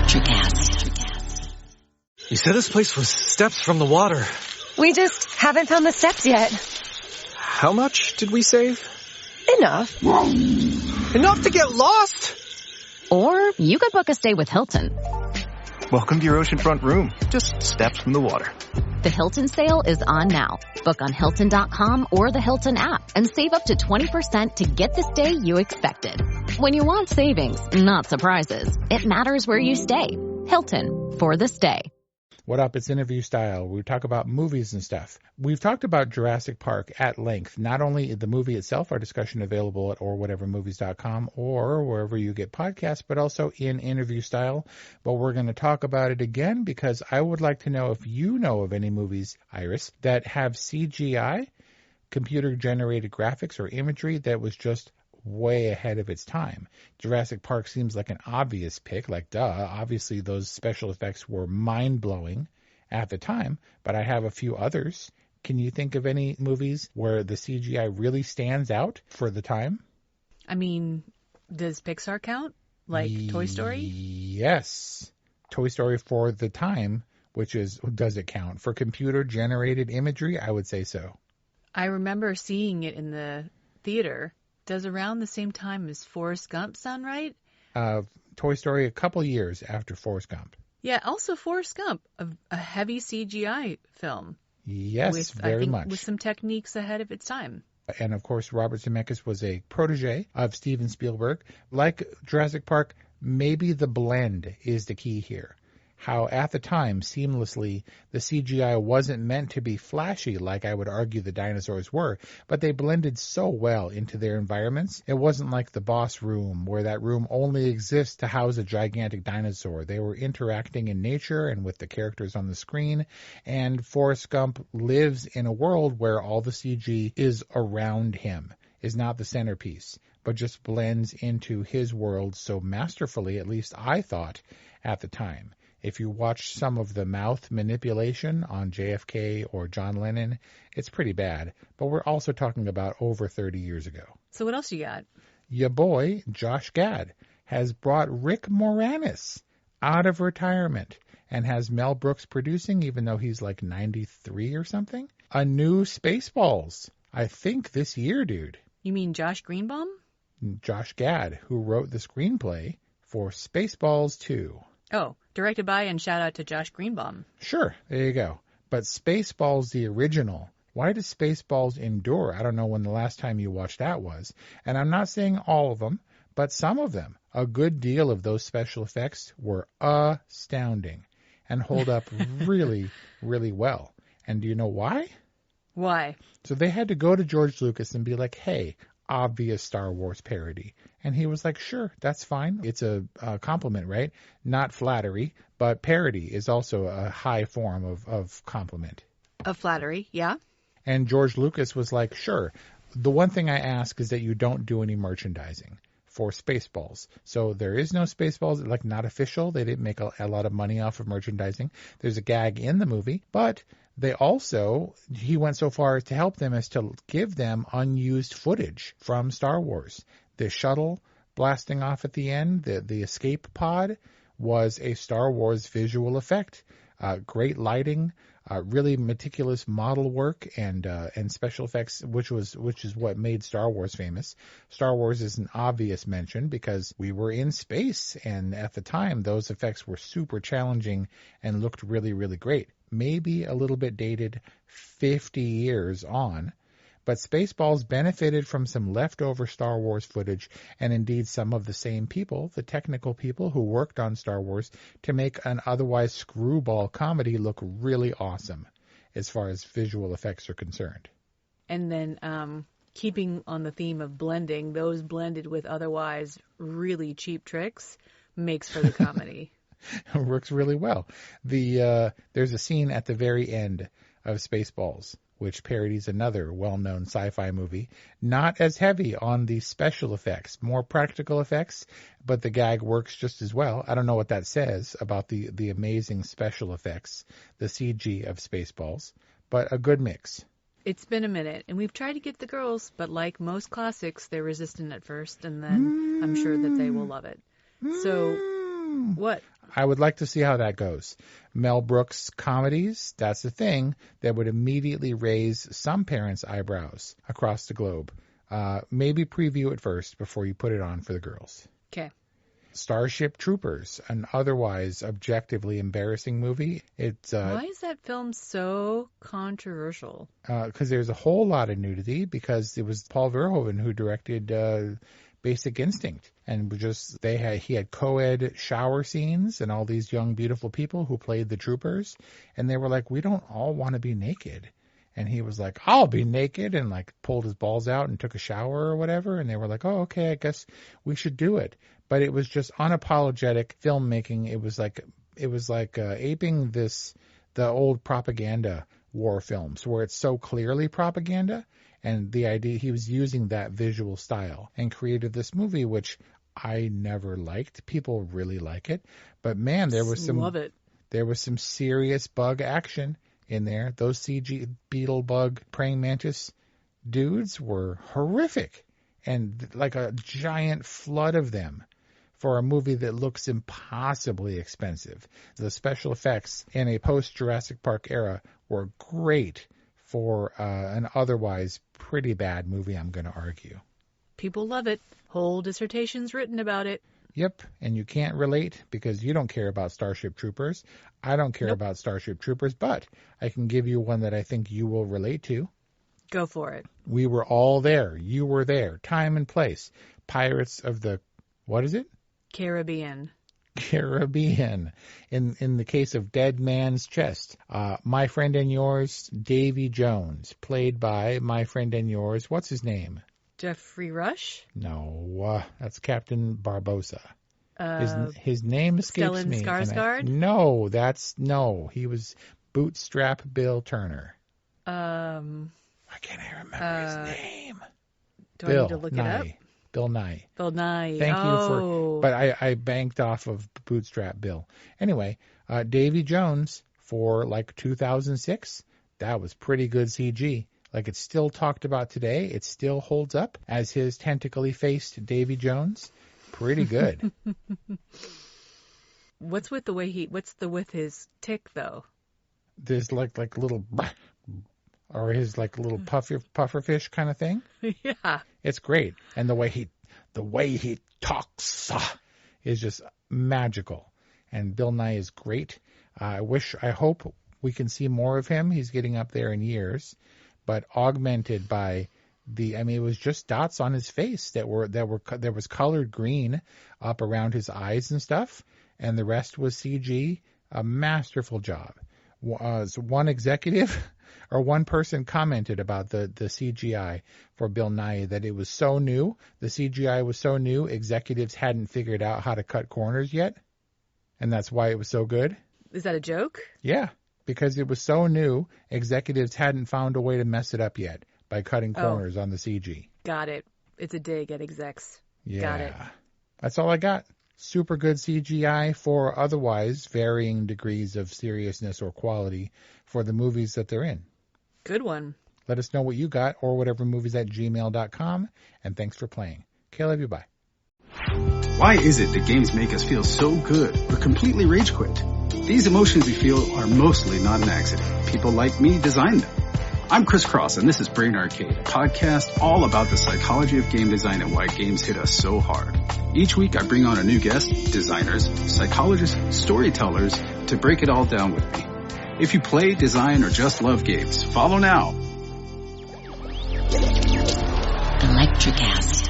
You said this place was steps from the water. We just haven't found the steps yet. How much did we save? Enough. Enough to get lost? Or you could book a stay with Hilton. Welcome to your oceanfront room. Just steps from the water. The Hilton sale is on now. Book on Hilton.com or the Hilton app and save up to 20% to get the stay you expected. When you want savings, not surprises, it matters where you stay. Hilton, for the stay. What up? It's Interview Style. We talk about movies and stuff. We've talked about Jurassic Park at length. Not only the movie itself, our discussion available at orwhatevermovies.com or wherever you get podcasts, but also in Interview Style. But we're going to talk about it again because I would like to know if you know of any movies, Iris, that have CGI, computer-generated graphics or imagery that was just way ahead of its time. Jurassic Park seems like an obvious pick, like duh. Obviously, those special effects were mind-blowing at the time, but I have a few others. Can you think of any movies where the CGI really stands out for the time? I mean, does Pixar count? Like Toy Story? Yes. Toy Story for the time, which is, does it count? For computer-generated imagery, I would say so. I remember seeing it in the theater. Does around the same time as Forrest Gump sound right? Toy Story a couple years after Forrest Gump. Yeah, also Forrest Gump, a heavy CGI film. Yes, very much. With some techniques ahead of its time. And, of course, Robert Zemeckis was a protege of Steven Spielberg. Like Jurassic Park, maybe the blend is the key here. How at the time, seamlessly, the CGI wasn't meant to be flashy like I would argue the dinosaurs were, but they blended so well into their environments. It wasn't like the boss room, where that room only exists to house a gigantic dinosaur. They were interacting in nature and with the characters on the screen, and Forrest Gump lives in a world where all the CG is around him, is not the centerpiece, but just blends into his world so masterfully, at least I thought at the time. If you watch some of the mouth manipulation on JFK or John Lennon, it's pretty bad. But we're also talking about over 30 years ago. So what else you got? Your boy, Josh Gad, has brought Rick Moranis out of retirement and has Mel Brooks producing, even though he's like 93 or something. A new Spaceballs, I think this year, dude. You mean Josh Greenbaum? Josh Gad, who wrote the screenplay for Spaceballs 2. Oh, directed by and shout out to Josh Greenbaum. Sure, there you go. But Spaceballs, the original, why does Spaceballs endure? I don't know when the last time you watched that was. And I'm not saying all of them, but some of them. A good deal of those special effects were astounding and hold up really, really well. And do you know why? Why? So they had to go to George Lucas and be like, hey, obvious Star Wars parody. And he was like, sure, that's fine. It's a compliment, right? Not flattery, but parody is also a high form of compliment. Of flattery, yeah. And George Lucas was like, sure. The one thing I ask is that you don't do any merchandising for Spaceballs. So there is no Spaceballs, like not official. They didn't make a lot of money off of merchandising. There's a gag in the movie, but they also, he went so far as to help them as to give them unused footage from Star Wars. The shuttle blasting off at the end, the escape pod, was a Star Wars visual effect. Great lighting, really meticulous model work and special effects, which is what made Star Wars famous. Star Wars is an obvious mention because we were in space, and at the time those effects were super challenging and looked really, really great. Maybe a little bit dated 50 years on, but Spaceballs benefited from some leftover Star Wars footage and indeed some of the same people, the technical people who worked on Star Wars, to make an otherwise screwball comedy look really awesome as far as visual effects are concerned. And then keeping on the theme of blending, those blended with otherwise really cheap tricks makes for the comedy. It works really well. There's a scene at the very end of Spaceballs, which parodies another well-known sci-fi movie. Not as heavy on the special effects, more practical effects, but the gag works just as well. I don't know what that says about the amazing special effects, the CG of Spaceballs, but a good mix. It's been a minute, and we've tried to get the girls, but like most classics, they're resistant at first, and then I'm sure that they will love it. So, what? I would like to see how that goes. Mel Brooks comedies, that's the thing that would immediately raise some parents' eyebrows across the globe. Maybe preview it first before you put it on for the girls. Okay. Starship Troopers, an otherwise objectively embarrassing movie. It's Why is that film so controversial? Because there's a whole lot of nudity, because it was Paul Verhoeven who directed Basic Instinct, and he had co-ed shower scenes and all these young beautiful people who played the troopers, and they were like, we don't all want to be naked. And he was like, I'll be naked, and like pulled his balls out and took a shower or whatever. And they were like, oh, okay, I guess we should do it. But it was just unapologetic filmmaking. It was like aping the old propaganda war films where it's so clearly propaganda. And the idea, he was using that visual style and created this movie, which I never liked. People really like it. But man, there was some serious bug action in there. Those CG beetle bug praying mantis dudes were horrific, and like a giant flood of them for a movie that looks impossibly expensive. The special effects in a post-Jurassic Park era were great for an otherwise pretty bad movie, I'm going to argue. People love it. Whole dissertations written about it. Yep, and you can't relate because you don't care about Starship Troopers. I don't care about Starship Troopers, but I can give you one that I think you will relate to. Go for it. We were all there. You were there. Time and place. Pirates of the... What is it? Caribbean. Caribbean. In the case of Dead Man's Chest. My friend and yours, Davy Jones, played by my friend and yours. What's his name? Jeffrey Rush? No, that's Captain Barbossa. His name escapes Stellan me. Skarsgård? No. He was Bootstrap Bill Turner. Why can't I remember his name? Do I need to look it up? Bill Nye. Bill Nye. Thank you for... But I banked off of Bootstrap Bill. Anyway, Davy Jones for like 2006, that was pretty good CG. Like, it's still talked about today. It still holds up as his tentacly faced Davy Jones. Pretty good. What's with his tick though? There's like little, or his like little pufferfish kind of thing. Yeah. It's great. And the way he talks is just magical. And Bill Nye is great. I hope we can see more of him. He's getting up there in years. But augmented by it was just dots on his face there was colored green up around his eyes and stuff, and the rest was CG. A masterful job. One executive or one person commented about the CGI for Bill Nye that it was so new. The CGI was so new, executives hadn't figured out how to cut corners yet, and that's why it was so good. Is that a joke? Yeah. Because it was so new, executives hadn't found a way to mess it up yet by cutting corners on the CG. Got it. It's a dig at execs. Yeah. Got it. That's all I got. Super good CGI for otherwise varying degrees of seriousness or quality for the movies that they're in. Good one. Let us know what you got, or orwhatevermovies@gmail.com, and thanks for playing. Okay, love you, bye. Why is it that games make us feel so good or completely rage quit? These emotions we feel are mostly not an accident. People like me designed them. I'm Chris Cross, and this is Brain Arcade, a podcast all about the psychology of game design and why games hit us so hard. Each week I bring on a new guest, designers, psychologists, storytellers, to break it all down with me. If you play, design, or just love games, follow now. Electricast.